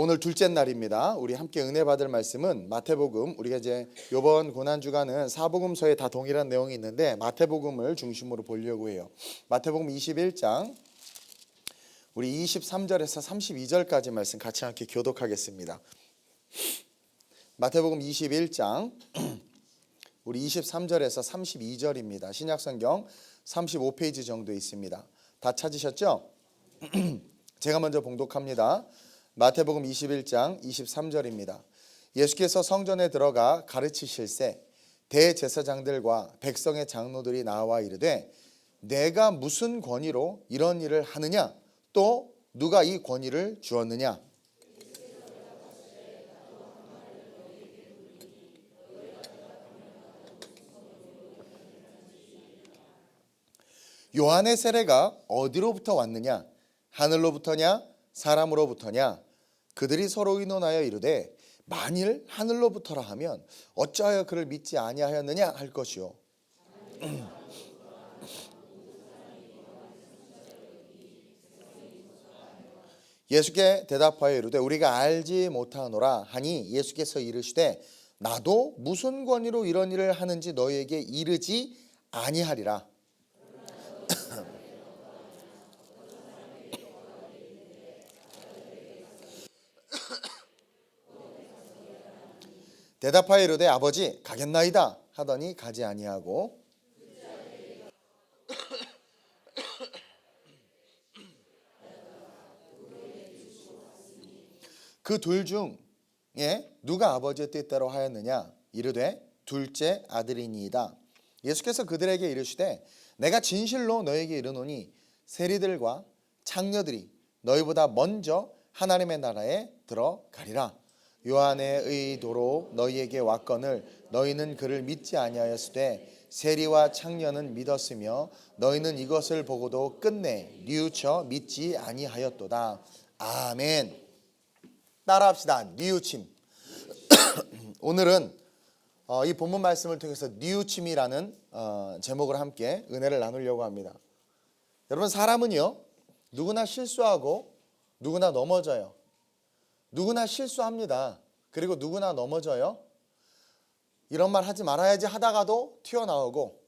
오늘 둘째 날입니다. 우리 함께 은혜 받을 말씀은 마태복음. 우리가 이제 이번 고난 주간은 사복음서에 다 동일한 내용이 있는데 마태복음을 중심으로 보려고 해요. 마태복음 21장 우리 23절에서 32절까지 말씀 같이 함께 교독하겠습니다. 마태복음 21장 우리 23절에서 32절입니다. 신약성경 35페이지 정도 있습니다. 다 찾으셨죠? 제가 먼저 봉독합니다. 마태복음 21장 23절입니다. 예수께서 성전에 들어가 가르치실새 대제사장들과 백성의 장로들이 나와 이르되 내가 무슨 권위로 이런 일을 하느냐? 또 누가 이 권위를 주었느냐? 요한의 세례가 어디로부터 왔느냐? 하늘로부터냐? 사람으로부터냐? 그들이 서로 의논하여 이르되 만일 하늘로부터라 하면 어찌하여 그를 믿지 아니하였느냐 할 것이요. 예수께 대답하여 이르되 우리가 알지 못하노라 하니 예수께서 이르시되 나도 무슨 권위로 이런 일을 하는지 너희에게 이르지 아니하리라. 대답하여 이르되 아버지 가겠나이다 하더니 가지 아니하고 그 둘 중에 누가 아버지의 뜻대로 하였느냐? 이르되 둘째 아들이니이다. 예수께서 그들에게 이르시되 내가 진실로 너에게 이르노니 세리들과 창녀들이 너희보다 먼저 하나님의 나라에 들어가리라. 요한의 의도로 너희에게 왔거늘 너희는 그를 믿지 아니하였으되 세리와 창녀는 믿었으며 너희는 이것을 보고도 끝내 뉘우쳐 믿지 아니하였도다. 아멘. 따라합시다. 뉘우침. 오늘은 이 본문 말씀을 통해서 뉘우침이라는 제목을 함께 은혜를 나누려고 합니다. 여러분, 사람은요 누구나 실수하고 누구나 넘어져요. 누구나 실수합니다. 그리고 누구나 넘어져요. 이런 말 하지 말아야지 하다가도 튀어나오고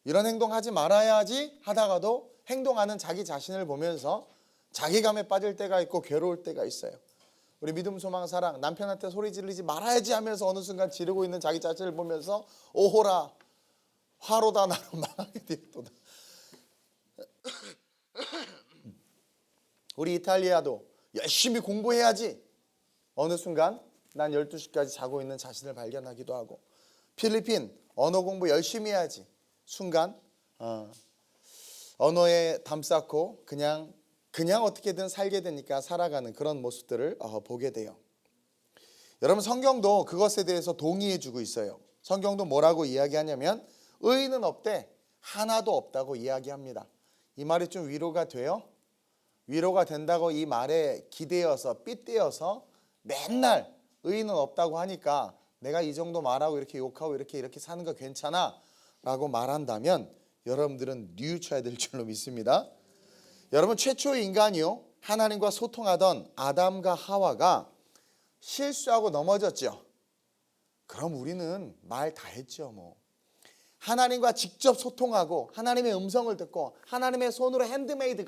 이런 행동 하지 말아야지 하다가도 행동하는 자기 자신을 보면서 자기감에 빠질 때가 있고 괴로울 때가 있어요. 우리 믿음 소망 사랑 남편한테 소리 지르지 말아야지 하면서 어느 순간 지르고 있는 자기 자신을 보면서 오호라 화로다 나로 망하게 되었도다. 우리 이탈리아도 열심히 공부해야지 어느 순간 난 12시까지 자고 있는 자신을 발견하기도 하고, 필리핀 언어 공부 열심히 해야지 순간 언어에 담쌓고 그냥 어떻게든 살게 되니까 살아가는 그런 모습들을 보게 돼요. 여러분, 성경도 그것에 대해서 동의해주고 있어요. 성경도 뭐라고 이야기하냐면 의인은 없대, 하나도 없다고 이야기합니다. 이 말이 좀 위로가 돼요? 위로가 된다고 이 말에 기대어서 삐떼어서 맨날 의인은 없다고 하니까 내가 이 정도 말하고 이렇게 욕하고 이렇게 사는 거 괜찮아 라고 말한다면 여러분들은 뉘우쳐야 될 줄로 믿습니다. 여러분, 최초의 인간이요 하나님과 소통하던 아담과 하와가 실수하고 넘어졌죠. 그럼 우리는 말 다 했죠. 하나님과 직접 소통하고 하나님의 음성을 듣고 하나님의 손으로 핸드메이드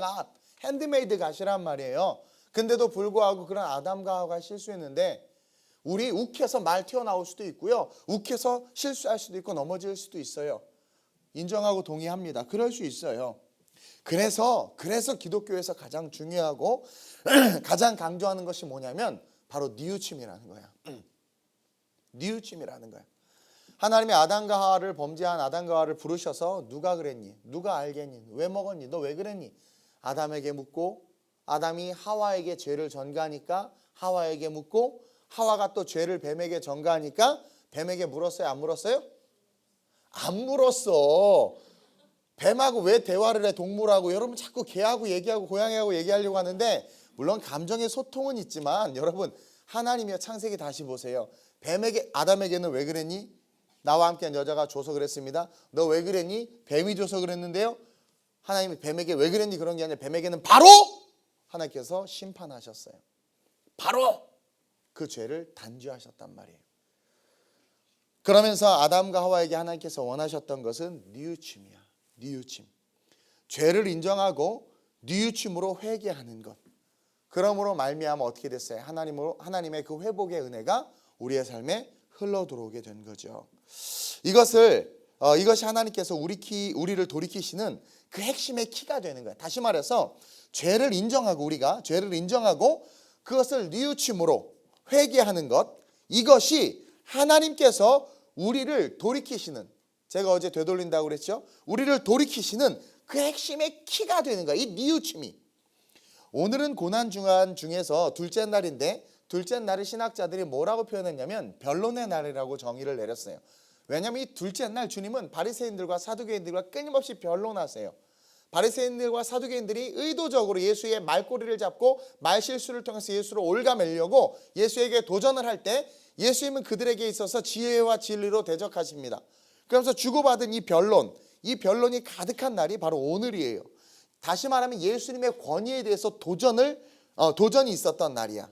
갓이란 말이에요. 근데도 불구하고 그런 아담과 하와가 실수했는데 우리 욱해서 말 튀어나올 수도 있고요, 욱해서 실수할 수도 있고 넘어질 수도 있어요. 인정하고 동의합니다. 그럴 수 있어요. 그래서 기독교에서 가장 중요하고 가장 강조하는 것이 뭐냐면 바로 뉘우침이라는 거야. 뉘우침이라는 거야. 하나님이 아담과 하와를 범죄한 아담과 하와를 부르셔서 누가 그랬니? 누가 알겠니? 왜 먹었니? 너 왜 그랬니? 아담에게 묻고, 아담이 하와에게 죄를 전가하니까 하와에게 묻고, 하와가 또 죄를 뱀에게 전가하니까 뱀에게 물었어요? 안 물었어요? 안 물었어. 뱀하고 왜 대화를 해? 동물하고. 여러분 자꾸 개하고 얘기하고 고양이하고 얘기하려고 하는데, 물론 감정의 소통은 있지만 여러분, 하나님이여 창세기 다시 보세요. 아담에게는 왜 그랬니? 나와 함께한 여자가 줘서 그랬습니다. 너 왜 그랬니? 뱀이 줘서 그랬는데요. 하나님이 뱀에게 왜 그랬니? 그런 게 아니라 뱀에게는 바로 하나님께서 심판하셨어요. 바로 그 죄를 단죄하셨단 말이에요. 그러면서 아담과 하와에게 하나님께서 원하셨던 것은 뉘우침이야. 뉘우침. 죄를 인정하고 뉘우침으로 회개하는 것. 그러므로 말미암아 어떻게 됐어요? 하나님의 그 회복의 은혜가 우리의 삶에 흘러 들어오게 된 거죠. 이것이 하나님께서 우리를 돌이키시는 그 핵심의 키가 되는 거예요. 다시 말해서 우리가 죄를 인정하고 그것을 뉘우침으로 회개하는 것, 이것이 하나님께서 우리를 돌이키시는, 제가 어제 되돌린다고 그랬죠? 우리를 돌이키시는 그 핵심의 키가 되는 거예요. 이 뉘우침이. 오늘은 고난주간 중에서 둘째 날인데, 둘째 날을 신학자들이 뭐라고 표현했냐면 변론의 날이라고 정의를 내렸어요. 왜냐하면 이 둘째 날 주님은 바리새인들과 사두개인들과 끊임없이 변론하세요. 바리새인들과 사두개인들이 의도적으로 예수의 말꼬리를 잡고 말실수를 통해서 예수를 올가매려고 예수에게 도전을 할 때 예수님은 그들에게 있어서 지혜와 진리로 대적하십니다. 그러면서 주고받은 이 변론이 가득한 날이 바로 오늘이에요. 다시 말하면 예수님의 권위에 대해서 도전이 있었던 날이야.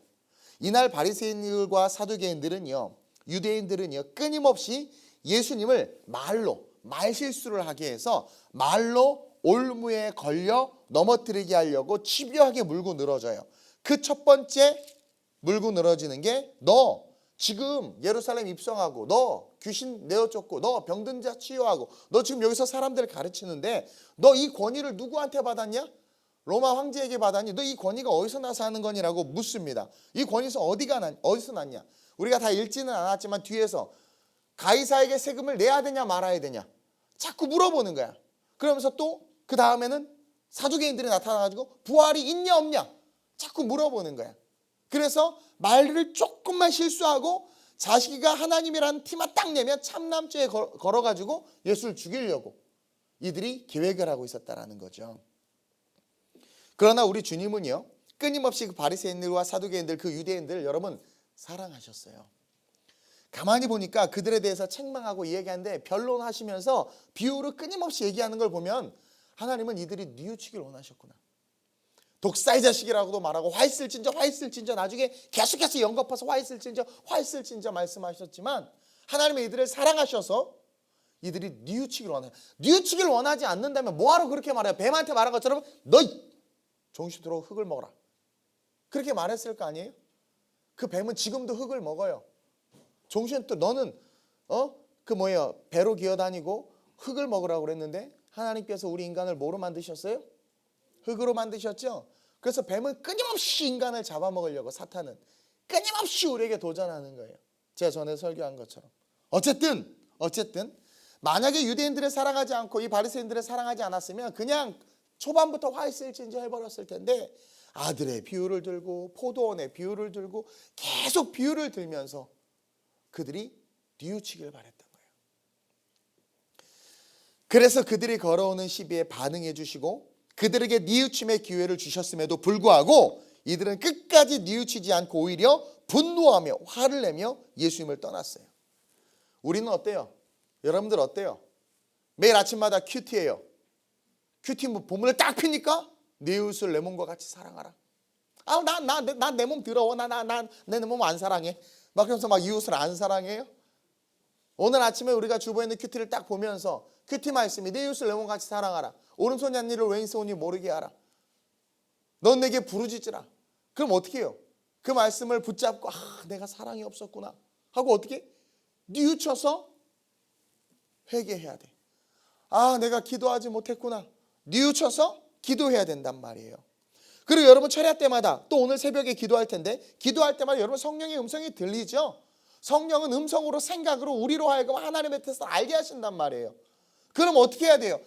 이날 바리새인들과 사두개인들은요, 유대인들은요, 끊임없이 예수님을 말실수를 하게 해서 말로 올무에 걸려 넘어뜨리게 하려고 집요하게 물고 늘어져요. 그 첫 번째 물고 늘어지는 게, 너 지금 예루살렘 입성하고, 너 귀신 내어쫓고, 너 병든 자 치유하고, 너 지금 여기서 사람들을 가르치는데 너 이 권위를 누구한테 받았냐? 로마 황제에게 받았니? 너 이 권위가 어디서 나서 하는 거니라고 묻습니다. 이 권위에서 어디서 났냐? 우리가 다 읽지는 않았지만 뒤에서 가이사에게 세금을 내야 되냐 말아야 되냐 자꾸 물어보는 거야. 그러면서 또 그 다음에는 사두개인들이 나타나가지고 부활이 있냐 없냐 자꾸 물어보는 거야. 그래서 말을 조금만 실수하고 자기가 하나님이라는 티만 딱 내면 참남죄에 걸어가지고 예수를 죽이려고 이들이 계획을 하고 있었다라는 거죠. 그러나 우리 주님은요, 끊임없이 그 바리새인들과 사두개인들, 그 유대인들 여러분 사랑하셨어요. 가만히 보니까 그들에 대해서 책망하고 얘기하는데 변론하시면서 비유를 끊임없이 얘기하는 걸 보면 하나님은 이들이 뉘우치길 원하셨구나. 독사의 자식이라고도 말하고 화 있을진저 나중에 계속해서 연거파서 화 있을진저 말씀하셨지만 하나님은 이들을 사랑하셔서 이들이 뉘우치길 원해요. 뉘우치길 원하지 않는다면 뭐하러 그렇게 말해요? 뱀한테 말한 것처럼 너 정신 들어 흙을 먹어라 그렇게 말했을 거 아니에요? 그 뱀은 지금도 흙을 먹어요. 정신 또 너는 배로 기어다니고 흙을 먹으라고 그랬는데 하나님께서 우리 인간을 뭐로 만드셨어요? 흙으로 만드셨죠. 그래서 뱀은 끊임없이 인간을 잡아먹으려고, 사탄은 끊임없이 우리에게 도전하는 거예요. 제가 전에 설교한 것처럼. 어쨌든 만약에 유대인들을 사랑하지 않고 이 바리새인들을 사랑하지 않았으면 그냥 초반부터 화 있을진저 해버렸을 텐데 아들의 비유를 들고 포도원의 비유를 들고 계속 비유를 들면서 그들이 뉘우치길 바랬던 거예요. 그래서 그들이 걸어오는 시비에 반응해 주시고 그들에게 뉘우침의 기회를 주셨음에도 불구하고 이들은 끝까지 뉘우치지 않고 오히려 분노하며 화를 내며 예수님을 떠났어요. 우리는 어때요? 여러분들 어때요? 매일 아침마다 큐티예요. 큐티 본문을 딱 피니까 내 이웃을 내 몸과 같이 사랑하라. 난 내 몸 더러워. 내 몸 안 사랑해. 막 그러면서 막 이웃을 안 사랑해요? 오늘 아침에 우리가 주보에 있는 큐티를 딱 보면서 큐티 말씀이 내 이웃을 내 몸과 같이 사랑하라. 오른손이 한 일을 왼손이 모르게 하라. 넌 내게 부르짖으라. 그럼 어떻게 해요? 그 말씀을 붙잡고 내가 사랑이 없었구나 하고 어떻게? 뉘우쳐서 회개해야 돼. 내가 기도하지 못했구나. 뉘우쳐서 기도해야 된단 말이에요. 그리고 여러분 철야 때마다 또 오늘 새벽에 기도할 텐데 기도할 때마다 여러분 성령의 음성이 들리죠? 성령은 음성으로 생각으로 우리로 하여금 하나님의 뜻을 알게 하신단 말이에요. 그럼 어떻게 해야 돼요?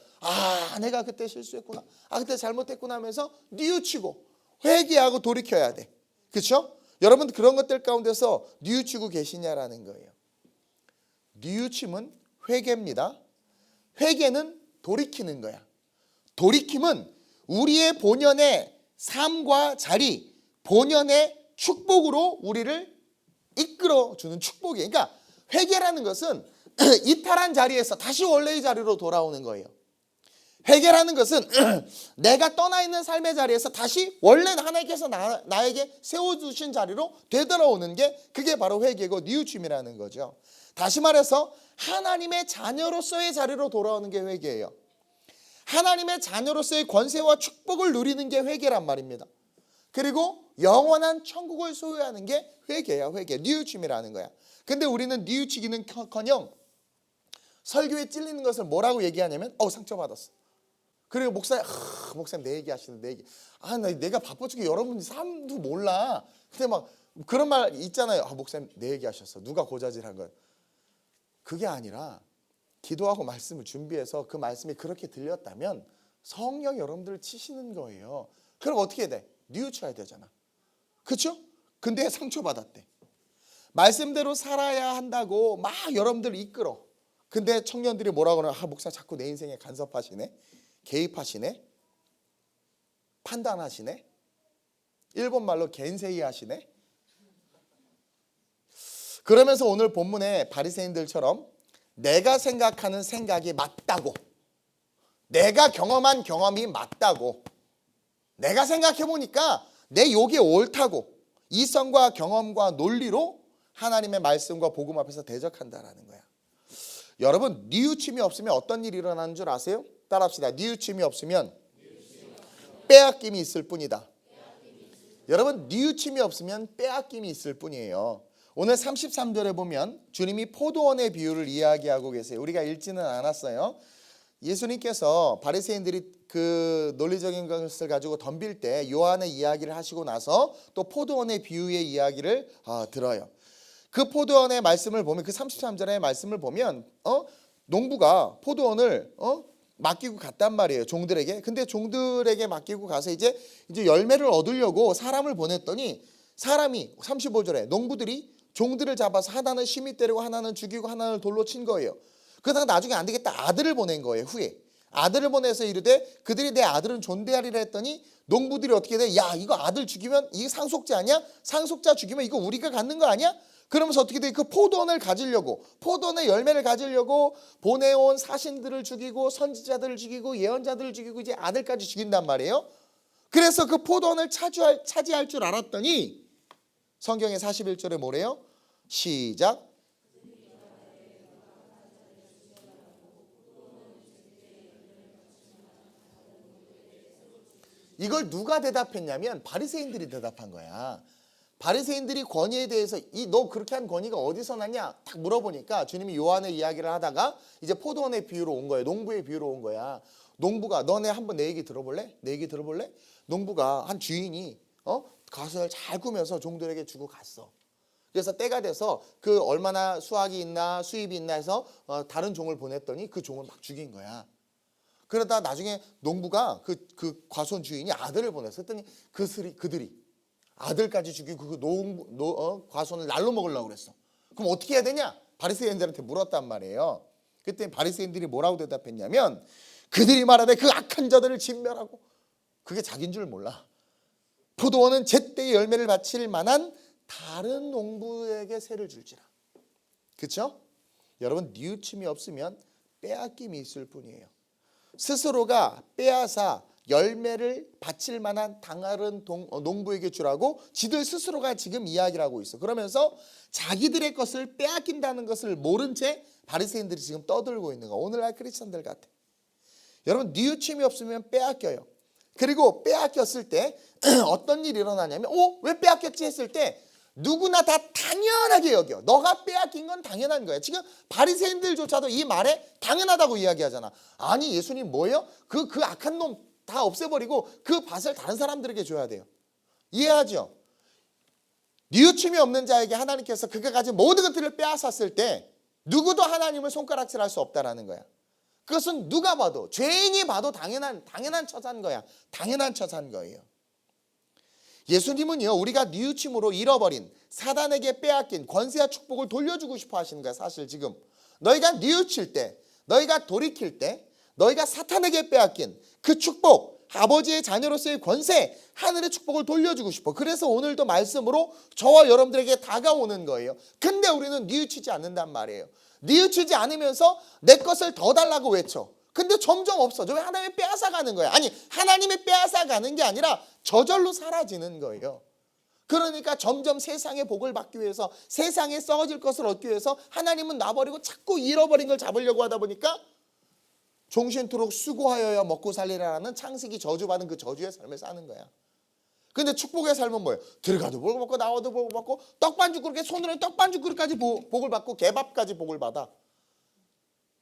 내가 그때 실수했구나. 그때 잘못했구나 하면서 뉘우치고 회개하고 돌이켜야 돼. 그렇죠? 여러분 그런 것들 가운데서 뉘우치고 계시냐라는 거예요. 뉘우침은 회개입니다. 회개는 돌이키는 거야. 돌이킴은 우리의 본연의 삶과 자리, 본연의 축복으로 우리를 이끌어주는 축복이에요. 그러니까 회개라는 것은 이탈한 자리에서 다시 원래의 자리로 돌아오는 거예요. 회개라는 것은 내가 떠나 있는 삶의 자리에서 다시 원래 하나님께서 나에게 세워주신 자리로 되돌아오는 게 그게 바로 회개고 뉘우침이라는 거죠. 다시 말해서 하나님의 자녀로서의 자리로 돌아오는 게 회개예요. 하나님의 자녀로서의 권세와 축복을 누리는 게 회개란 말입니다. 그리고 영원한 천국을 소유하는 게 회개야. 회개, 뉘우침이라는 거야. 근데 우리는 뉘우치기는커녕 설교에 찔리는 것을 뭐라고 얘기하냐면 상처받았어. 그리고 목사님 내 얘기하시는 내 얘기. 내가 바빠 죽게 여러분이 사람도 몰라. 근데 막 그런 말 있잖아요. 목사님 내 얘기하셨어. 누가 고자질한 거예요. 그게 아니라 기도하고 말씀을 준비해서 그 말씀이 그렇게 들렸다면 성령 여러분들을 치시는 거예요. 그럼 어떻게 돼? 뉘우쳐야 되잖아. 그렇죠? 근데 상처받았대. 말씀대로 살아야 한다고 막 여러분들 이끌어. 근데 청년들이 뭐라고 그러나 목사 자꾸 내 인생에 간섭하시네. 개입하시네. 판단하시네. 일본 말로 겐세이 하시네. 그러면서 오늘 본문에 바리새인들처럼 내가 생각하는 생각이 맞다고, 내가 경험한 경험이 맞다고, 내가 생각해보니까 내 욕이 옳다고 이성과 경험과 논리로 하나님의 말씀과 복음 앞에서 대적한다라는 거야. 여러분 뉘우침이 없으면 어떤 일이 일어나는 줄 아세요? 따라합시다. 뉘우침이 없으면 빼앗김이 있을 뿐이다. 여러분 뉘우침이 없으면 빼앗김이 있을 뿐이에요. 오늘 33절에 보면 주님이 포도원의 비유를 이야기하고 계세요. 우리가 읽지는 않았어요. 예수님께서 바리새인들이 그 논리적인 것을 가지고 덤빌 때 요한의 이야기를 하시고 나서 또 포도원의 비유의 이야기를 들어요. 그 포도원의 말씀을 보면 그 33절의 말씀을 보면 농부가 포도원을 맡기고 갔단 말이에요. 종들에게. 근데 종들에게 맡기고 가서 이제 열매를 얻으려고 사람을 보냈더니 사람이 35절에 농부들이 종들을 잡아서 하나는 심히 때리고 하나는 죽이고 하나는 돌로 친 거예요. 그러다가 나중에 안 되겠다 아들을 보낸 거예요. 후에 아들을 보내서 이르되 그들이 내 아들은 존대하리라 했더니 농부들이 어떻게 돼? 야 이거 아들 죽이면 이게 상속자 아니야? 상속자 죽이면 이거 우리가 갖는 거 아니야? 그러면서 어떻게 돼? 그 포도원을 가지려고, 포도원의 열매를 가지려고 보내온 사신들을 죽이고 선지자들을 죽이고 예언자들을 죽이고 이제 아들까지 죽인단 말이에요. 그래서 그 포도원을 차지할 줄 알았더니 성경의 41절에 뭐래요? 시작. 이걸 누가 대답했냐면 바리새인들이 대답한 거야. 바리새인들이 권위에 대해서 너 그렇게 한 권위가 어디서 났냐 딱 물어보니까 주님이 요한의 이야기를 하다가 이제 포도원의 비유로 온 거예요. 농부의 비유로 온 거야. 농부가 너네 한번 내 얘기 들어볼래? 내 얘기 들어볼래? 농부가 한 주인이 가서 잘 꾸며서 종들에게 주고 갔어. 그래서 때가 돼서 그 얼마나 수확이 있나 수입이 있나 해서 다른 종을 보냈더니 그 종을 막 죽인 거야. 그러다 나중에 농부가 그 과수원 주인이 아들을 보냈었더니 그들이 아들까지 죽이고 그 과수원을 날로 먹으려고 그랬어. 그럼 어떻게 해야 되냐? 바리새인들한테 물었단 말이에요. 그때 바리새인들이 뭐라고 대답했냐면 그들이 말하되 그 악한 자들을 진멸하고, 그게 자기인 줄 몰라. 포도원은 제때의 열매를 바칠 만한 다른 농부에게 세를 줄지라. 그렇죠? 여러분 뉘우침이 없으면 빼앗김이 있을 뿐이에요. 스스로가 빼앗아 열매를 바칠 만한 다른 농부에게 주라고 지들 스스로가 지금 이야기를 하고 있어. 그러면서 자기들의 것을 빼앗긴다는 것을 모른 채 바리새인들이 지금 떠들고 있는 거. 오늘날 크리스천들 같아. 여러분 뉘우침이 없으면 빼앗겨요. 그리고 빼앗겼을 때 어떤 일이 일어나냐면 왜 빼앗겼지 했을 때 누구나 다 당연하게 여겨. 너가 빼앗긴 건 당연한 거야. 지금 바리새인들조차도 이 말에 당연하다고 이야기하잖아. 아니 예수님 뭐예요? 그 악한 놈 다 없애버리고 그 밭을 다른 사람들에게 줘야 돼요. 이해하죠? 뉘우침이 없는 자에게 하나님께서 그가 가진 모든 것들을 빼앗았을 때 누구도 하나님을 손가락질할 수 없다라는 거야. 그것은 누가 봐도 죄인이 봐도 당연한 처사인 거야. 당연한 처사인 거예요. 예수님은요 우리가 뉘우침으로 잃어버린 사단에게 빼앗긴 권세와 축복을 돌려주고 싶어 하시는 거야. 사실 지금 너희가 뉘우칠 때, 너희가 돌이킬 때, 너희가 사탄에게 빼앗긴 그 축복, 아버지의 자녀로서의 권세, 하늘의 축복을 돌려주고 싶어. 그래서 오늘도 말씀으로 저와 여러분들에게 다가오는 거예요. 근데 우리는 뉘우치지 않는단 말이에요. 뉘우치지 않으면서 내 것을 더 달라고 외쳐. 근데 점점 없어져. 왜? 하나님이 빼앗아가는 거야. 아니, 하나님이 빼앗아가는 게 아니라 저절로 사라지는 거예요. 그러니까 점점 세상의 복을 받기 위해서, 세상에 썩어질 것을 얻기 위해서 하나님은 놔버리고 자꾸 잃어버린 걸 잡으려고 하다 보니까 종신토록 수고하여야 먹고 살리라는 창세기 저주받은 그 저주의 삶을 사는 거야. 근데 축복의 삶은 뭐예요? 들어가도 복을 받고 나와도 복을 받고 떡반죽 그릇에 손으로 떡반죽 그릇까지 복을 받고 개밥까지 복을 받아.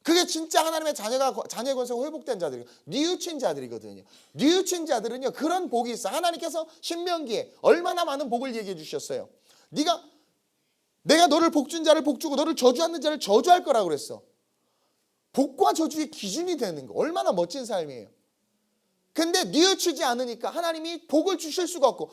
그게 진짜 하나님의 자녀의 권세가 회복된 자들이고 뉘우친 자들이거든요. 뉘우친 자들은요, 그런 복이 있어. 하나님께서 신명기에 얼마나 많은 복을 얘기해 주셨어요. 내가 너를 복준 자를 복주고 너를 저주하는 자를 저주할 거라고 그랬어. 복과 저주의 기준이 되는 거. 얼마나 멋진 삶이에요. 근데 뉘우치지 않으니까 하나님이 복을 주실 수가 없고,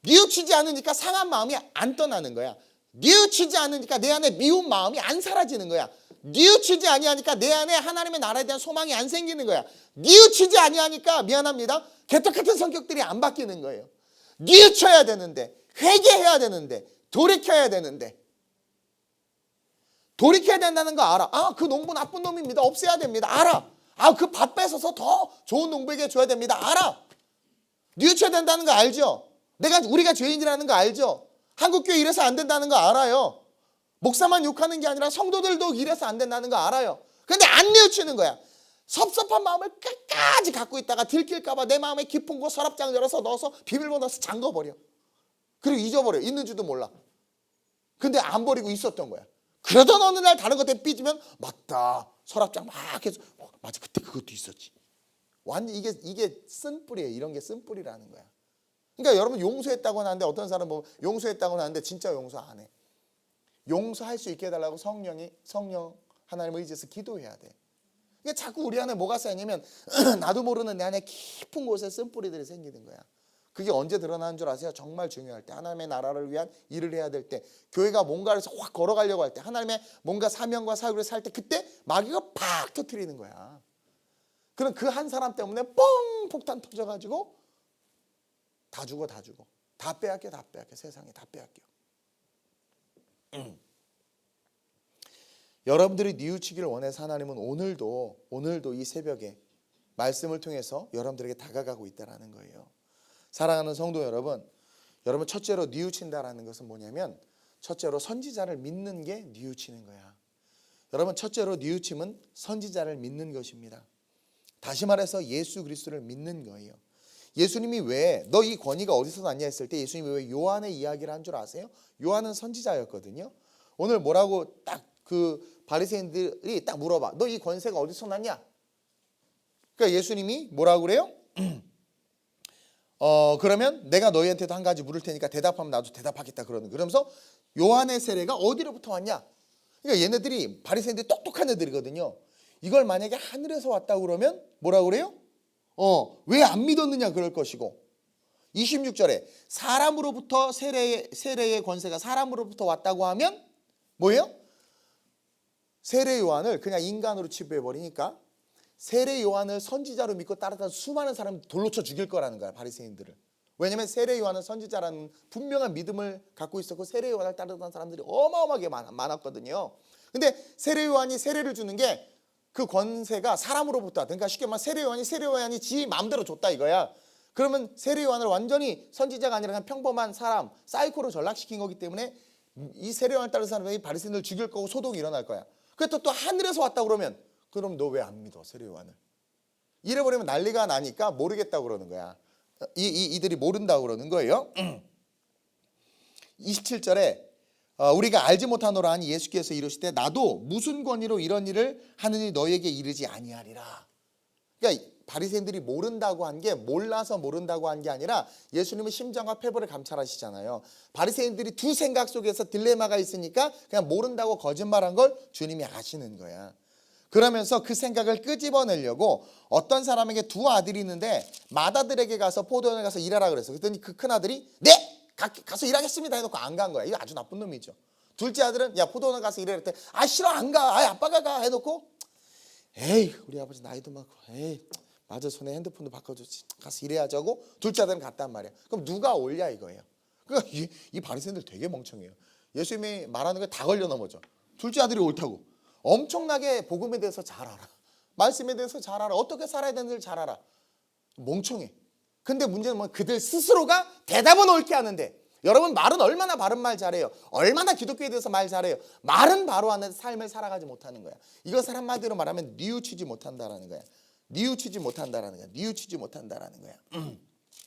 뉘우치지 않으니까 상한 마음이 안 떠나는 거야. 뉘우치지 않으니까 내 안에 미운 마음이 안 사라지는 거야. 뉘우치지 아니하니까 내 안에 하나님의 나라에 대한 소망이 안 생기는 거야. 뉘우치지 아니하니까, 미안합니다, 개떡 같은 성격들이 안 바뀌는 거예요. 뉘우쳐야 되는데, 회개해야 되는데, 돌이켜야 되는데, 돌이켜야 된다는 거 알아. 아, 그 농부 나쁜 놈입니다. 없애야 됩니다. 알아. 아, 그 밥 뺏어서 더 좋은 농부에게 줘야 됩니다. 알아. 뉘우쳐야 된다는 거 알죠? 우리가 죄인이라는 거 알죠? 한국교회 이래서 안 된다는 거 알아요. 목사만 욕하는 게 아니라 성도들도 이래서 안 된다는 거 알아요. 근데 안 뉘우치는 거야. 섭섭한 마음을 끝까지 갖고 있다가 들킬까 봐 내 마음에 깊은 곳 서랍장 열어서 넣어서 비밀번호 넣어서 잠궈버려. 그리고 잊어버려. 있는 줄도 몰라. 근데 안 버리고 있었던 거야. 그러던 어느 날 다른 것 때문에 삐지면, 맞다, 서랍장 막 해서 맞아, 그때 그것도 있었지. 완전 이게 쓴뿌리예요. 이런 게 쓴뿌리라는 거야. 그러니까 여러분, 용서했다고 하는데 어떤 사람 보면 용서했다고 하는데 진짜 용서 안 해. 용서할 수 있게 해달라고 성령 하나님을 의지해서 기도해야 돼. 그러니까 자꾸 우리 안에 뭐가 쌓이냐면 나도 모르는 내 안에 깊은 곳에 쓴뿌리들이 생기는 거야. 그게 언제 드러나는 줄 아세요? 정말 중요할 때, 하나님의 나라를 위한 일을 해야 될 때, 교회가 뭔가를 확 걸어가려고 할 때, 하나님의 뭔가 사명과 사역을 살 때, 그때 마귀가 팍 터뜨리는 거야. 그럼 그 한 사람 때문에 뻥 폭탄 터져가지고 다 죽어. 다 빼앗겨. 세상에 다 빼앗겨. 여러분들이 뉘우치기를 원해서 하나님은 오늘도 이 새벽에 말씀을 통해서 여러분들에게 다가가고 있다는 거예요. 사랑하는 성도 여러분, 첫째로 뉘우친다라는 것은 뭐냐면, 첫째로 선지자를 믿는 게 뉘우치는 거야. 여러분, 첫째로 뉘우침은 선지자를 믿는 것입니다. 다시 말해서 예수 그리스도를 믿는 거예요. 예수님이 왜 너 이 권위가 어디서 났냐 했을 때 예수님이 왜 요한의 이야기를 한 줄 아세요? 요한은 선지자였거든요. 오늘 뭐라고 딱 그 바리새인들이 딱 물어봐. 너 이 권세가 어디서 났냐? 그러니까 예수님이 뭐라고 그래요? 그러면 내가 너희한테도 한 가지 물을 테니까 대답하면 나도 대답하겠다 그러면서 요한의 세례가 어디로부터 왔냐? 그러니까 얘네들이, 바리새인들이 똑똑한 애들이거든요. 이걸 만약에 하늘에서 왔다고 그러면 뭐라고 그래요? 왜 안 믿었느냐 그럴 것이고, 26절에 사람으로부터 세례의 권세가 사람으로부터 왔다고 하면 뭐예요? 세례 요한을 그냥 인간으로 치부해버리니까 세례 요한을 선지자로 믿고 따르던 수많은 사람이 돌로 쳐 죽일 거라는 거야, 바리새인들을. 왜냐하면 세례 요한은 선지자라는 분명한 믿음을 갖고 있었고 세례 요한을 따르던 사람들이 어마어마하게 많았거든요. 근데 세례 요한이 세례를 주는 게 그 권세가 사람으로부터 왔다. 그러니까 쉽게 말하면 세례 요한이 지 마음대로 줬다 이거야. 그러면 세례 요한을 완전히 선지자가 아니라 그냥 평범한 사람, 사이코로 전락시킨 거기 때문에 이 세례 요한을 따르는 사람이 바리새인들을 죽일 거고 소동이 일어날 거야. 그래서 또 하늘에서 왔다 그러면, 그럼 너 왜 안 믿어 세례 요한을? 이래버리면 난리가 나니까 모르겠다고 그러는 거야. 이들이 모른다고 그러는 거예요. 27절에 우리가 알지 못하노라 하니 예수께서 이르시되 나도 무슨 권위로 이런 일을 하느니 너희에게 이르지 아니하리라. 그러니까 바리새인들이 모른다고 한 게 몰라서 모른다고 한 게 아니라 예수님은 심정과 패배를 감찰하시잖아요. 바리새인들이 두 생각 속에서 딜레마가 있으니까 그냥 모른다고 거짓말한 걸 주님이 아시는 거야. 그러면서 그 생각을 끄집어내려고 어떤 사람에게 두 아들이 있는데 맏아들에게 가서 포도원에 가서 일하라 그랬어. 그랬더니 그 큰아들이 네! 가서 일하겠습니다 해놓고 안 간 거야. 이거 아주 나쁜 놈이죠. 둘째 아들은 야 포도원 가서 일해 그랬더니 아 싫어 안 가. 아 아빠가 가 해놓고 에이 우리 아버지 나이도 많고 에이 맞아 손에 핸드폰도 바꿔줬지 가서 일해야자고 둘째 아들은 갔단 말이야. 그럼 누가 옳냐 이거예요. 그러니까 이 바리새인들 되게 멍청해요. 예수님이 말하는 게 다 걸려 넘어져. 둘째 아들이 옳다고 엄청나게 복음에 대해서 잘 알아. 말씀에 대해서 잘 알아. 어떻게 살아야 되는지를 잘 알아. 멍청해. 근데 문제는 뭐 그들 스스로가 대답은 옳게 하는데, 여러분 말은 얼마나 바른 말 잘해요. 얼마나 기독교에 대해서 말 잘해요. 말은 바로 하는데 삶을 살아가지 못하는 거야. 이것을 한마디로 말하면 뉘우치지 못한다라는 거야. 뉘우치지 못한다라는 거야. 뉘우치지 못한다라는 거야.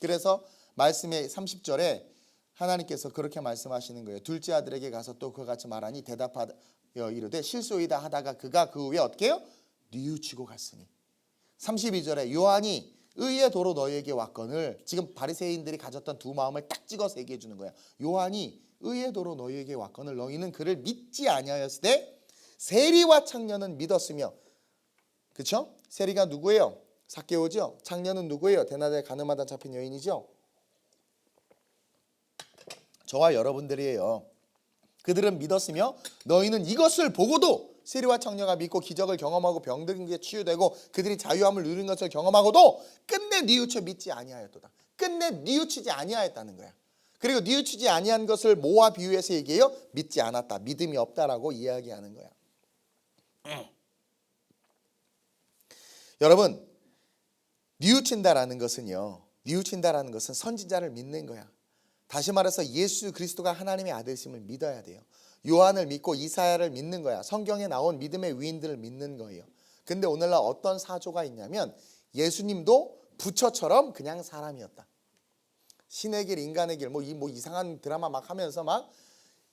그래서 말씀의 30절에 하나님께서 그렇게 말씀하시는 거예요. 둘째 아들에게 가서 또 그와 같이 말하니 대답하여 이르되 실소이다 하다가 그가 그 후에 어떻게 해요? 뉘우치고 갔으니. 32절에 요한이 의의 도로 너희에게 왔거늘, 지금 바리새인들이 가졌던 두 마음을 딱 찍어서 얘기해 주는 거야. 요한이 의의 도로 너희에게 왔거늘 너희는 그를 믿지 아니하였을 때 세리와 창녀는 믿었으며. 그렇죠? 세리가 누구예요? 삭개오죠. 창녀는 누구예요? 대낮에 가늠하다 잡힌 여인이죠. 저와 여러분들이에요. 그들은 믿었으며 너희는 이것을 보고도, 세리와 창녀가 믿고 기적을 경험하고 병든 게 치유되고 그들이 자유함을 누린 것을 경험하고도 끝내 뉘우쳐 믿지 아니하였도다. 끝내 뉘우치지 아니하였다는 거야. 그리고 뉘우치지 아니한 것을 뭐와 비유해서 얘기해요? 믿지 않았다, 믿음이 없다라고 이야기하는 거야. 여러분, 뉘우친다라는 것은요, 뉘우친다라는 것은 선지자를 믿는 거야. 다시 말해서 예수 그리스도가 하나님의 아들이심을 믿어야 돼요. 요한을 믿고 이사야를 믿는 거야. 성경에 나온 믿음의 위인들을 믿는 거예요. 근데 오늘날 어떤 사조가 있냐면 예수님도 부처처럼 그냥 사람이었다. 신의 길, 인간의 길, 뭐 이상한 드라마 막 하면서 막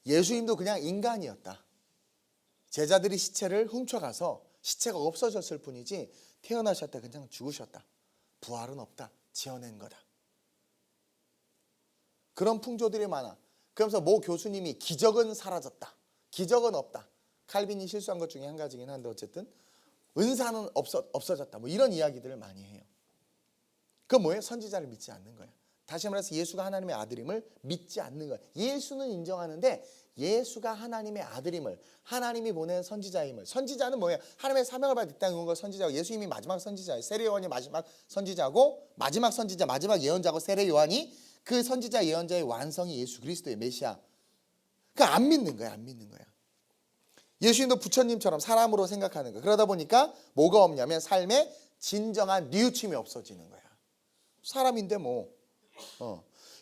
예수님도 그냥 인간이었다. 제자들이 시체를 훔쳐가서 시체가 없어졌을 뿐이지 태어나셨다 그냥 죽으셨다. 부활은 없다. 지어낸 거다. 그런 풍조들이 많아. 그러면서 모 교수님이 기적은 사라졌다, 기적은 없다. 칼빈이 실수한 것 중에 한 가지긴 한데 어쨌든 은사는 없어졌다. 뭐 이런 이야기들을 많이 해요. 그건 뭐예요? 선지자를 믿지 않는 거야. 다시 말해서 예수가 하나님의 아들임을 믿지 않는 거야. 예수는 인정하는데 예수가 하나님의 아들임을, 하나님이 보낸 선지자임을. 선지자는 뭐예요? 하나님의 사명을 받아 이 땅에 온 걸 선지자고, 예수님이 마지막 선지자예요. 세례 요한이 마지막 선지자고, 마지막 선지자, 마지막 예언자고, 세례 요한이 그 선지자 예언자의 완성이 예수 그리스도의 메시아. 그러니까 안 믿는 거야, 안 믿는 거야. 예수님도 부처님처럼 사람으로 생각하는 거야. 그러다 보니까 뭐가 없냐면 삶에 진정한 뉘우침이 없어지는 거야. 사람인데 뭐.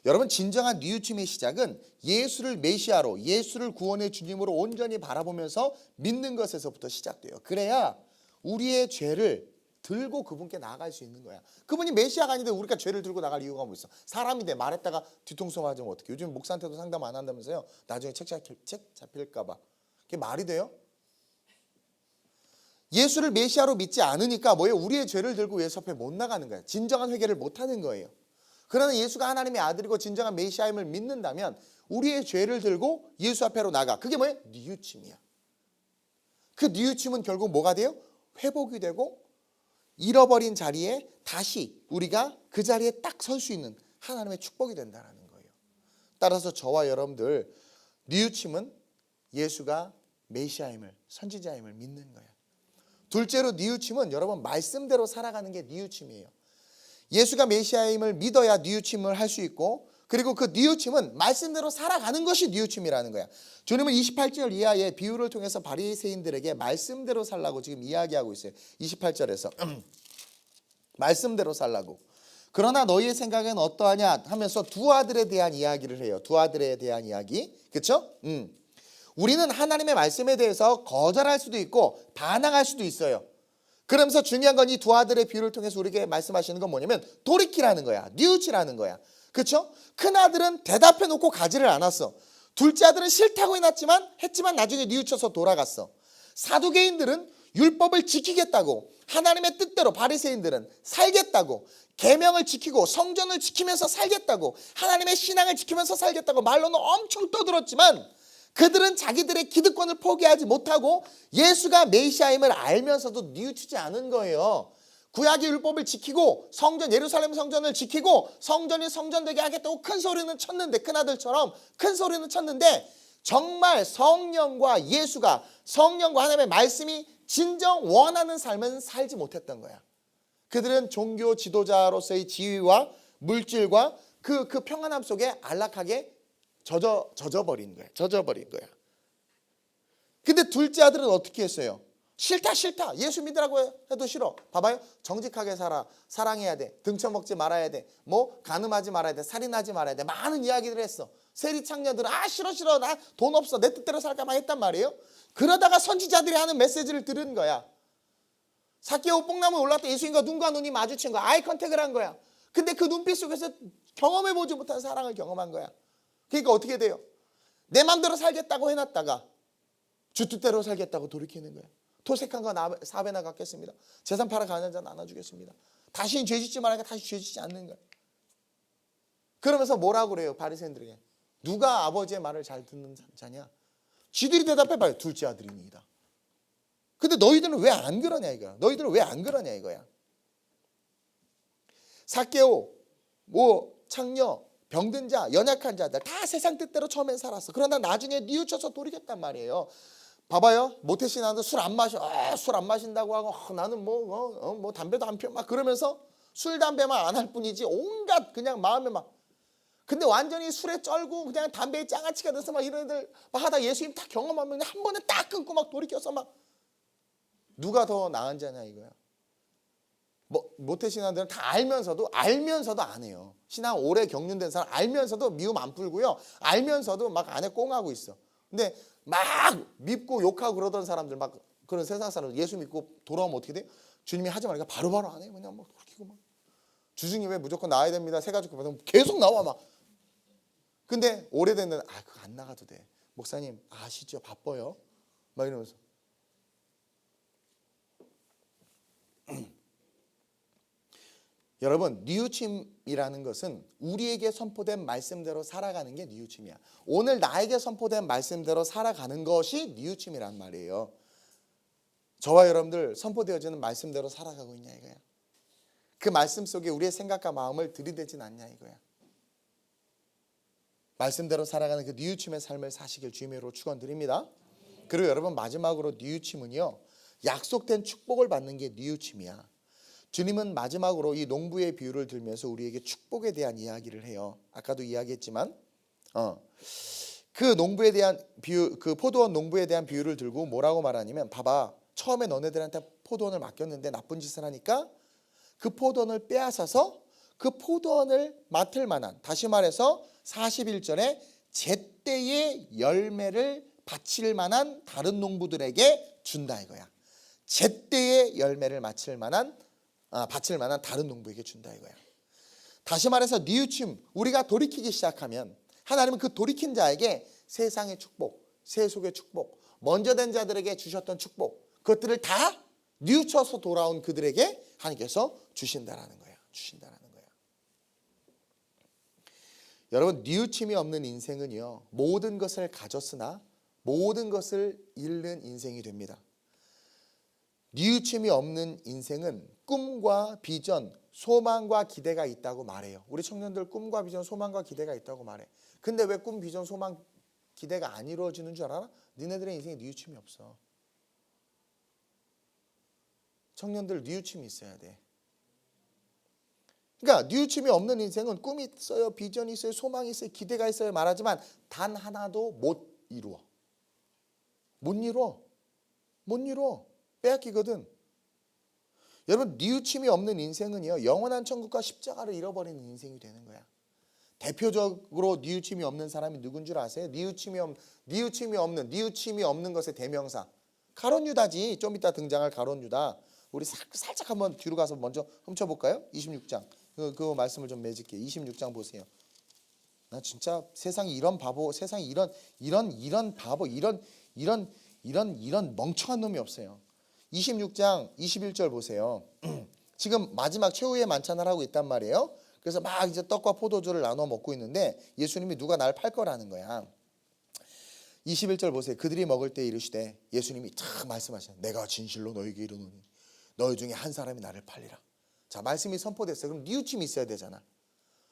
여러분, 진정한 뉘우침의 시작은 예수를 메시아로, 예수를 구원의 주님으로 온전히 바라보면서 믿는 것에서부터 시작돼요. 그래야 우리의 죄를 들고 그분께 나아갈 수 있는 거야. 그분이 메시아가 아닌데 우리가 죄를 들고 나갈 이유가 뭐 있어? 사람인데 말했다가 뒤통수 맞으면 어떡해? 요즘 목사한테도 상담 안 한다면서요? 나중에 책 잡힐까 봐. 그게 말이 돼요? 예수를 메시아로 믿지 않으니까 뭐예요? 우리의 죄를 들고 예수 앞에 못 나가는 거야. 진정한 회개를 못 하는 거예요. 그러나 예수가 하나님의 아들이고 진정한 메시아임을 믿는다면 우리의 죄를 들고 예수 앞에로 나가. 그게 뭐예요? 뉘우침이야. 그 뉘우침은 결국 뭐가 돼요? 회복이 되고 잃어버린 자리에 다시 우리가 그 자리에 딱 설 수 있는 하나님의 축복이 된다는 거예요. 따라서 저와 여러분들, 뉘우침은 예수가 메시아임을, 선지자임을 믿는 거예요. 둘째로 뉘우침은 여러분 말씀대로 살아가는 게 뉘우침이에요. 예수가 메시아임을 믿어야 뉘우침을 할 수 있고, 그리고 그 뉘우침은 말씀대로 살아가는 것이 뉘우침이라는 거야. 주님은 28절 이하의 비유를 통해서 바리새인들에게 말씀대로 살라고 지금 이야기하고 있어요. 28절에서 말씀대로 살라고. 그러나 너희의 생각은 어떠하냐 하면서 두 아들에 대한 이야기를 해요. 두 아들에 대한 이야기. 그렇죠? 우리는 하나님의 말씀에 대해서 거절할 수도 있고 반항할 수도 있어요. 그러면서 중요한 건 이 두 아들의 비유를 통해서 우리에게 말씀하시는 건 뭐냐면 돌이키라는 거야. 뉘우치라는 거야. 그렇죠? 큰 아들은 대답해 놓고 가지를 않았어. 둘째 아들은 싫다고 했지만 나중에 뉘우쳐서 돌아갔어. 사두개인들은 율법을 지키겠다고, 하나님의 뜻대로 바리새인들은 살겠다고, 계명을 지키고 성전을 지키면서 살겠다고, 하나님의 신앙을 지키면서 살겠다고 말로는 엄청 떠들었지만 그들은 자기들의 기득권을 포기하지 못하고 예수가 메시아임을 알면서도 뉘우치지 않은 거예요. 구약의 율법을 지키고 예루살렘 성전을 지키고 성전이 성전되게 하겠다고 큰 소리는 쳤는데, 큰 아들처럼 큰 소리는 쳤는데 정말 성령과 하나님의 말씀이 진정 원하는 삶은 살지 못했던 거야. 그들은 종교 지도자로서의 지위와 물질과 그 평안함 속에 안락하게 젖어버린 거야. 근데 둘째 아들은 어떻게 했어요? 싫다 싫다. 예수 믿으라고 해도 싫어. 봐봐요. 정직하게 살아. 사랑해야 돼. 등쳐먹지 말아야 돼. 뭐 간음하지 말아야 돼. 살인하지 말아야 돼. 많은 이야기를 했어. 세리 창녀들은 싫어 나 돈 없어. 내 뜻대로 살까 봐 했단 말이에요. 그러다가 선지자들이 하는 메시지를 들은 거야. 삭개오 뽕나무에 올랐다 예수님과 눈과 눈이 마주친 거야. 아이 컨택을 한 거야. 근데 그 눈빛 속에서 경험해보지 못한 사랑을 경험한 거야. 그러니까 어떻게 돼요? 내 맘대로 살겠다고 해놨다가 주 뜻대로 살겠다고 돌이키는 거야. 토색한 거 4배나 갚겠습니다. 재산 팔아 가는 자 나눠주겠습니다. 다시는 죄짓지 말라니까 다시 죄짓지 않는 거야. 그러면서 뭐라고 그래요? 바리새인들에게. 누가 아버지의 말을 잘 듣는 자냐? 지들이 대답해봐요. 둘째 아들이니이다. 근데 너희들은 왜 안 그러냐 이거야. 너희들은 왜 안 그러냐 이거야. 삭개오, 창녀, 병든 자, 연약한 자들 다 세상 뜻대로 처음엔 살았어. 그러나 나중에 뉘우쳐서 돌이켰단 말이에요. 봐봐요. 모태신앙도 술 안 마셔. 술 안 마신다고 하고 나는 뭐 담배도 안 피워 막 그러면서 술 담배만 안 할 뿐이지 온갖 그냥 마음에 막. 근데 완전히 술에 쩔고 그냥 담배에 장아찌가 돼서 막 이런 애들 막 하다 예수님 딱 경험하면 한 번에 딱 끊고 막 돌이켜서 막. 누가 더 나은 자냐 이거야. 모태신앙들은 다 알면서도 안 해요. 신앙 오래 경륜된 사람 알면서도 미움 안 풀고요. 알면서도 막 안에 꽁하고 있어. 근데 막 밉고 욕하고 그러던 사람들 막 그런 세상 사람들 예수 믿고 돌아오면 어떻게 돼요? 주님이 하지 말니까 바로바로 안 해. 그냥 막 돌이키고 막 주중에 왜 무조건 나와야 됩니다. 새 가지고 받으면 계속 나와 막. 근데 오래된 데는 그거 안 나가도 돼. 목사님 아시죠? 바빠요. 막 이러면서. 여러분 뉘우침이라는 것은 우리에게 선포된 말씀대로 살아가는 게 뉘우침이야. 오늘 나에게 선포된 말씀대로 살아가는 것이 뉘우침이란 말이에요. 저와 여러분들 선포되어지는 말씀대로 살아가고 있냐 이거야. 그 말씀 속에 우리의 생각과 마음을 들이대진 않냐 이거야. 말씀대로 살아가는 그 뉘우침의 삶을 사시길 주님으로 축원드립니다. 그리고 여러분 마지막으로 뉘우침은요. 약속된 축복을 받는 게 뉘우침이야. 주님은 마지막으로 이 농부의 비유를 들면서 우리에게 축복에 대한 이야기를 해요. 아까도 이야기했지만 그 농부에 대한 비유, 그 포도원 농부에 대한 비유를 들고 뭐라고 말하냐면 봐봐. 처음에 너네들한테 포도원을 맡겼는데 나쁜 짓을 하니까 그 포도원을 빼앗아서 그 포도원을 맡을 만한, 다시 말해서 41절에 제때의 열매를 바칠 만한 다른 농부들에게 준다 이거야. 제때의 열매를 바칠 만한 다른 농부에게 준다 이거야. 다시 말해서 뉘우침, 우리가 돌이키기 시작하면 하나님은 그 돌이킨 자에게 세상의 축복, 세속의 축복, 먼저 된 자들에게 주셨던 축복, 그것들을 다 뉘우쳐서 돌아온 그들에게 하나님께서 주신다라는 거야. 여러분 뉘우침이 없는 인생은요, 모든 것을 가졌으나 모든 것을 잃는 인생이 됩니다. 뉘우침이 없는 인생은 꿈과 비전, 소망과 기대가 있다고 말해요. 우리 청년들 꿈과 비전, 소망과 기대가 있다고 말해. 근데 왜 꿈, 비전, 소망, 기대가 안 이루어지는 줄 알아? 니네들의 인생에 뉘우침이 없어. 청년들 뉘우침이 있어야 돼. 그러니까 뉘우침이 없는 인생은 꿈이 있어요, 비전이 있어요, 소망이 있어요, 기대가 있어요 말하지만 단 하나도 못 이루어. 빼앗기거든. 여러분 뉘우침이 없는 인생은요 영원한 천국과 십자가를 잃어버리는 인생이 되는 거야. 대표적으로 뉘우침이 없는 사람이 누군 줄 아세요? 뉘우침이 없는 것의 대명사 가룟 유다지. 좀 이따 등장할 가룟 유다. 우리 살짝 한번 뒤로 가서 먼저 훔쳐볼까요? 26장 그 말씀을 좀 맺을게요. 26장 보세요. 나 진짜 세상에 이런 바보, 세상에 이런 바보, 이런 멍청한 놈이 없어요. 26장 21절 보세요. 지금 마지막 최후의 만찬을 하고 있단 말이에요. 그래서 막 이제 떡과 포도주를 나눠 먹고 있는데 예수님이 누가 날 팔 거라는 거야. 21절 보세요. 그들이 먹을 때 이르시되 예수님이 탁 말씀하셔요. 내가 진실로 너에게 이르노니 너희 중에 한 사람이 나를 팔리라. 자, 말씀이 선포됐어요. 그럼 뉘우침이 있어야 되잖아.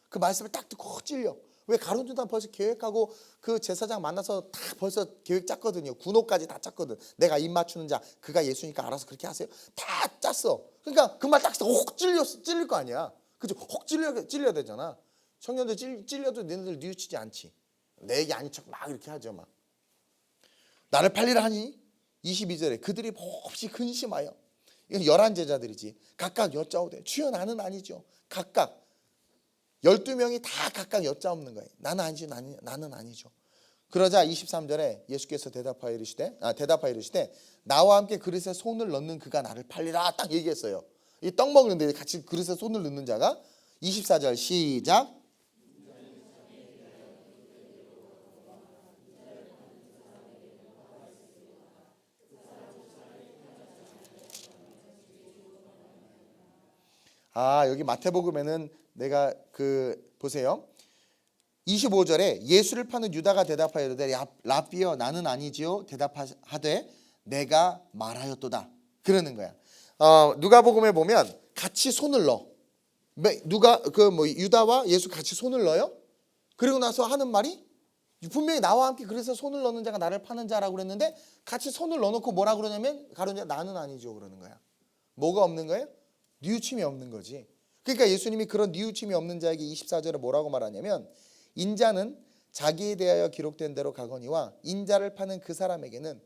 그 말씀을 딱 듣고 확 찔려. 왜 가룟 유다 벌써 계획하고 그 제사장 만나서 다 벌써 계획 짰거든요. 군호까지 다 짰거든. 내가 입 맞추는 자 그가 예수니까 알아서 그렇게 하세요. 다 짰어. 그러니까 그 말 딱 혹 찔릴 거 아니야. 그죠? 혹 찔려야 되잖아. 청년들 찔려도 너네들 뉘우치지 않지. 내 얘기 아닌 척 막 이렇게 하죠. 막 나를 팔리라 하니 22절에 그들이 몹시 근심하여, 이건 11제자들이지, 각각 여짜오되 주여 나는 아니죠. 각각 12명이 다 각각 여짜옵는 거예요. 나는 아니죠. 나는 아니죠. 그러자 23절에 예수께서 대답하여 이르시되 나와 함께 그릇에 손을 넣는 그가 나를 팔리라, 딱 얘기했어요. 이 떡 먹는데 같이 그릇에 손을 넣는 자가. 24절 시작. 여기 마태복음에는 내가 보세요. 25절에 예수를 파는 유다가 대답하여 이르되 라삐여 나는 아니지요. 대답하되 내가 말하였도다. 그러는 거야. 누가복음에 보면 같이 손을 넣어. 유다와 예수 같이 손을 넣어요. 그리고 나서 하는 말이 분명히 나와 함께 그래서 손을 넣는 자가 나를 파는 자라고 그랬는데 같이 손을 넣어놓고 뭐라 그러냐면 가론자 나는 아니죠 그러는 거야. 뭐가 없는 거예요? 뉘우침이 없는 거지. 그러니까 예수님이 그런 뉘우침이 없는 자에게 24절에 뭐라고 말하냐면 인자는 자기에 대하여 기록된 대로 가거니와 인자를 파는 그 사람에게는,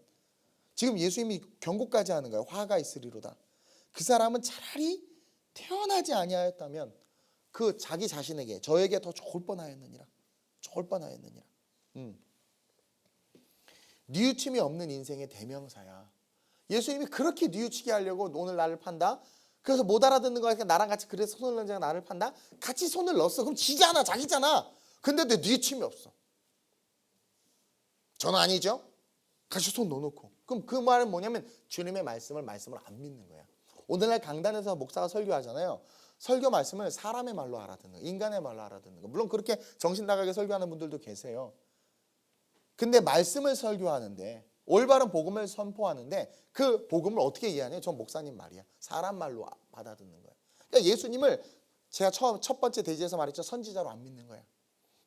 지금 예수님이 경고까지 하는 거예요. 화가 있으리로다. 그 사람은 차라리 태어나지 아니하였다면 그 자기 자신에게 저에게 더 좋을 뻔하였느니라. 좋을 뻔하였느니라. 뉘우침이 없는 인생의 대명사야. 예수님이 그렇게 뉘우치게 하려고 오늘 나를 판다. 그래서 못 알아듣는 거니까 나랑 같이 그래서 손을 넣는 자가 나를 판다. 같이 손을 넣었어. 그럼 지잖아, 자기잖아. 근데 내 뉘우침이 없어. 저는 아니죠. 같이 손 넣어놓고. 그럼 그 말은 뭐냐면 주님의 말씀을 안 믿는 거야. 오늘날 강단에서 목사가 설교하잖아요. 설교 말씀을 사람의 말로 알아듣는 거, 인간의 말로 알아듣는 거. 물론 그렇게 정신 나가게 설교하는 분들도 계세요. 근데 말씀을 설교하는데, 올바른 복음을 선포하는데 그 복음을 어떻게 이해하냐? 전 목사님 말이야. 사람 말로 받아듣는 거야. 그러니까 예수님을 제가 첫 번째 대지에서 말했죠. 선지자로 안 믿는 거야.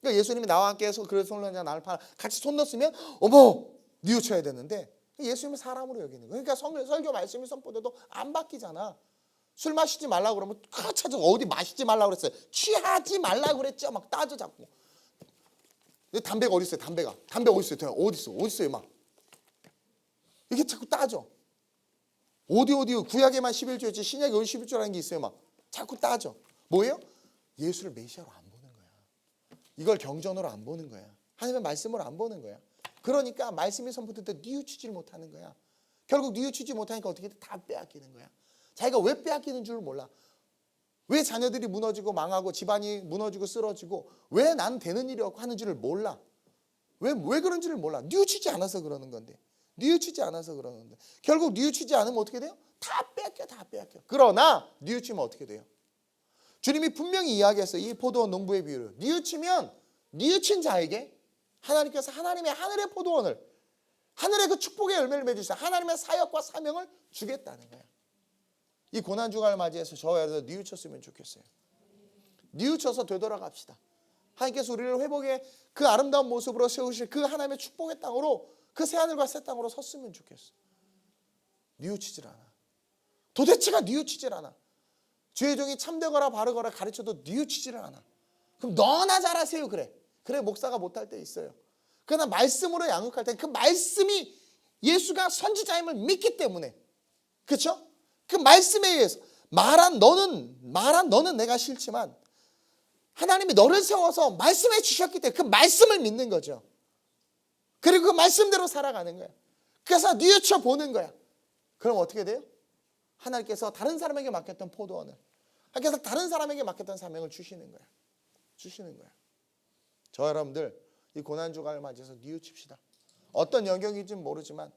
그러니까 예수님이 나와 함께 해서 그래서 손 넣는 나를 같이 손 넣었으면 어머 뉘우쳐야 되는데 예수님은 사람으로 여기는 거야. 그러니까 설교 말씀이 선포돼도 안 바뀌잖아. 술 마시지 말라고 그러면 찾아 어디 마시지 말라고 그랬어요. 취하지 말라고 그랬죠. 막 따져 잡고. 담배가 어디 있어요? 담배 어디 있어요? 어디 있어요? 막 이게 자꾸 따져. 어디 구약에만 11조였지 신약에 어디 11조라는 게 있어요. 막 자꾸 따져. 뭐예요? 예수를 메시아로 안 보는 거야. 이걸 경전으로 안 보는 거야. 하나님의 말씀으로 안 보는 거야. 그러니까 말씀이 선포될 때 뉘우치질 못하는 거야. 결국 뉘우치지 못하니까 어떻게 다 빼앗기는 거야. 자기가 왜 빼앗기는 줄 몰라. 왜 자녀들이 무너지고 망하고 집안이 무너지고 쓰러지고 왜 난 되는 일이 없고 하는 줄을 몰라. 왜 그런지를 몰라. 뉘우치지 않아서 그러는 건데. 뉘우치지 않아서 그러는데. 결국 뉘우치지 않으면 어떻게 돼요? 다 빼앗겨. 그러나 뉘우치면 어떻게 돼요? 주님이 분명히 이야기했어요. 이 포도원 농부의 비유를. 뉘우치면 뉘우친 자에게 하나님께서 하나님의 하늘의 포도원을, 하늘의 그 축복의 열매를 맺으시다. 하나님의 사역과 사명을 주겠다는 거예요. 이 고난주간을 맞이해서 저희가 뉘우쳤으면 좋겠어요. 뉘우쳐서 되돌아갑시다. 하나님께서 우리를 회복의 그 아름다운 모습으로 세우실 그 하나님의 축복의 땅으로, 그 새하늘과 새 땅으로 섰으면 좋겠어. 뉘우치질 않아. 도대체가 뉘우치질 않아. 주의 종이 참되거나 바르거나 가르쳐도 뉘우치지를 않아. 그럼 너나 잘하세요. 그래 목사가 못할 때 있어요. 그러나 말씀으로 양육할 때 그 말씀이 예수가 선지자임을 믿기 때문에, 그렇죠? 그 말씀에 의해서 말한 너는 내가 싫지만 하나님이 너를 세워서 말씀해 주셨기 때문에 그 말씀을 믿는 거죠. 그리고 그 말씀대로 살아가는 거야. 그래서 뉘우쳐 보는 거야. 그럼 어떻게 돼요? 하나님께서 다른 사람에게 맡겼던 포도원을, 하나님께서 다른 사람에게 맡겼던 사명을 주시는 거야. 저 여러분들 이 고난주간을 맞이해서 뉘우칩시다. 어떤 영역인지 모르지만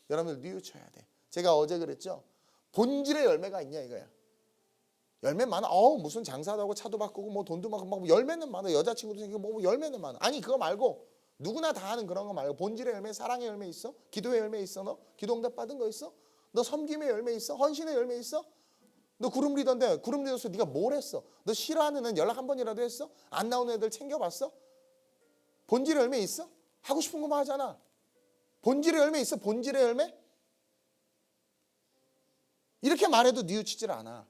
여러분들 뉘우쳐야 돼. 제가 어제 그랬죠. 본질의 열매가 있냐 이거야. 열매 많아. 무슨 장사도 하고 차도 바꾸고 뭐 돈도 막 열매는 많아. 여자친구도 생기고 뭐 열매는 많아. 아니 그거 말고 누구나 다 하는 그런 거 말고 본질의 열매, 사랑의 열매 있어? 기도의 열매 있어? 너 기도 응답 받은 거 있어? 너 섬김의 열매 있어? 헌신의 열매 있어? 너 그룹 리더인데 그룹 리더서 네가 뭘 했어? 너 싫어하는 애는 연락 한 번이라도 했어? 안 나오는 애들 챙겨봤어? 본질의 열매 있어? 하고 싶은 것만 하잖아. 본질의 열매 있어? 본질의 열매? 이렇게 말해도 뉘우치질 않아.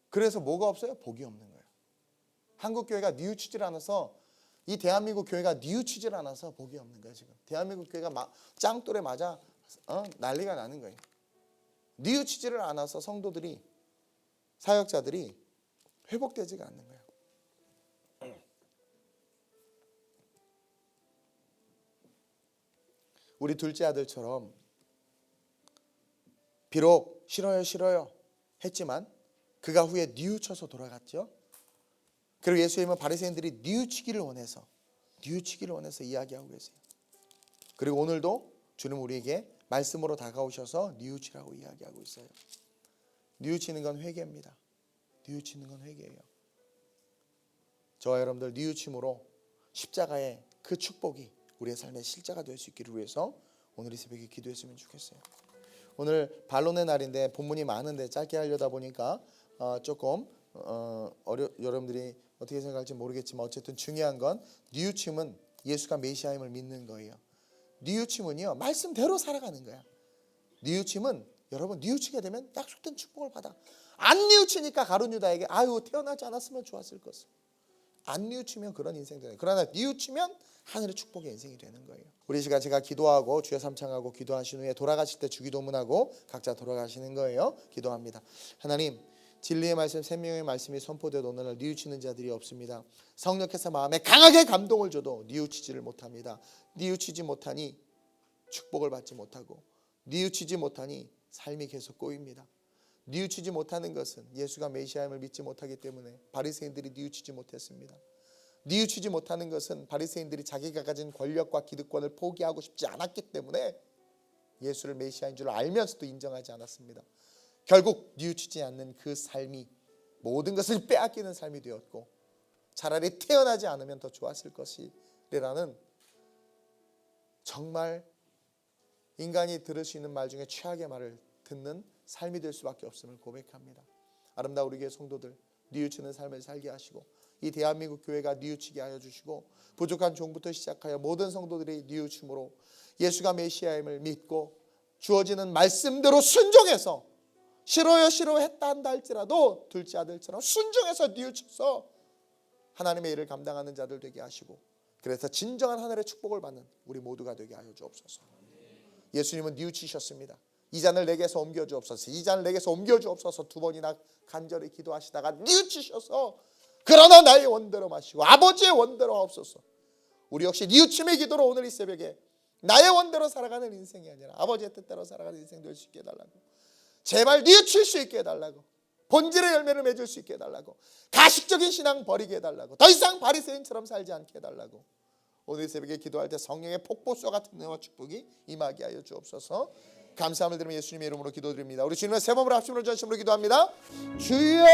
그래서 뭐가 없어요? 복이 없는 거예요. 한국 교회가 뉘우치질 않아서, 이 대한민국 교회가 뉘우치질 않아서 복이 없는 거예요. 지금 대한민국 교회가 짱돌에 맞아 난리가 나는 거예요. 뉘우치지를 않아서 성도들이, 사역자들이 회복되지가 않는 거예요. 우리 둘째 아들처럼 비록 싫어요 했지만 그가 후에 뉘우쳐서 돌아갔죠. 그리고 예수님은 바리새인들이 뉘우치기를 원해서 이야기하고 계세요. 그리고 오늘도 주님 우리에게 말씀으로 다가오셔서 뉘우치라고 이야기하고 있어요. 뉘우치는 건 회개입니다. 뉘우치는 건 회개예요. 저와 여러분들 뉘우침으로 십자가의 그 축복이 우리의 삶의 실제가 될 수 있기를 위해서 오늘 이 새벽에 기도했으면 좋겠어요. 오늘 반론의 날인데 본문이 많은데 짧게 하려다 보니까 조금 여러분들이 어떻게 생각할지 모르겠지만 어쨌든 중요한 건 뉘우침은 예수가 메시아임을 믿는 거예요. 뉘우침은요 말씀대로 살아가는 거야. 뉘우침은 여러분 뉘우치게 되면 약속된 축복을 받아. 안 뉘우치니까 가룟 유다에게 아유 태어나지 않았으면 좋았을 것을. 안 뉘우치면 그런 인생 되는. 그러나 뉘우치면 하늘의 축복의 인생이 되는 거예요. 우리 시간 제가 기도하고 주여 삼창하고 기도하신 후에 돌아가실 때 주기도문하고 각자 돌아가시는 거예요. 기도합니다. 하나님 진리의 말씀, 생명의 말씀이 선포되도 오늘 뉘우치는 자들이 없습니다. 성령께서 마음에 강하게 감동을 줘도 뉘우치지를 못합니다. 뉘우치지 못하니 축복을 받지 못하고 뉘우치지 못하니 삶이 계속 꼬입니다. 뉘우치지 못하는 것은 예수가 메시아임을 믿지 못하기 때문에 바리새인들이 뉘우치지 못했습니다. 뉘우치지 못하는 것은 바리새인들이 자기가 가진 권력과 기득권을 포기하고 싶지 않았기 때문에 예수를 메시아인 줄 알면서도 인정하지 않았습니다. 결국 뉘우치지 않는 그 삶이 모든 것을 빼앗기는 삶이 되었고 차라리 태어나지 않으면 더 좋았을 것이라는 정말 인간이 들을 수 있는 말 중에 최악의 말을 듣는 삶이 될 수밖에 없음을 고백합니다. 아름다운 우리 교회 성도들 뉘우치는 삶을 살게 하시고 이 대한민국 교회가 뉘우치게 하여 주시고 부족한 종부터 시작하여 모든 성도들이 뉘우침으로 예수가 메시아임을 믿고 주어지는 말씀대로 순종해서 싫어했다 한다 할지라도 둘째 아들처럼 순종해서 뉘우쳐서 하나님의 일을 감당하는 자들 되게 하시고 그래서 진정한 하늘의 축복을 받는 우리 모두가 되게 하여 주옵소서. 예수님은 뉘우치셨습니다. 이 잔을 내게서 옮겨주옵소서. 이 잔을 내게서 옮겨주옵소서. 두 번이나 간절히 기도하시다가 뉘우치셔서 그러나 나의 원대로 마시고 아버지의 원대로 하옵소서. 우리 역시 뉘우침의 기도로 오늘 이 새벽에 나의 원대로 살아가는 인생이 아니라 아버지의 뜻대로 살아가는 인생 될 수 있게 해달라고. 제발 뉘우칠 수 있게 해달라고. 본질의 열매를 맺을 수 있게 해달라고. 가식적인 신앙 버리게 해달라고. 더 이상 바리새인처럼 살지 않게 해달라고. 오늘 이 새벽에 기도할 때 성령의 폭포수와 같은 은혜와 축복이 임하게 하여 주옵소서. 감사함을 드리며 예수님의 이름으로 기도드립니다. 우리 주님의 새 몸으로 합심으로 전심으로 기도합니다. 주여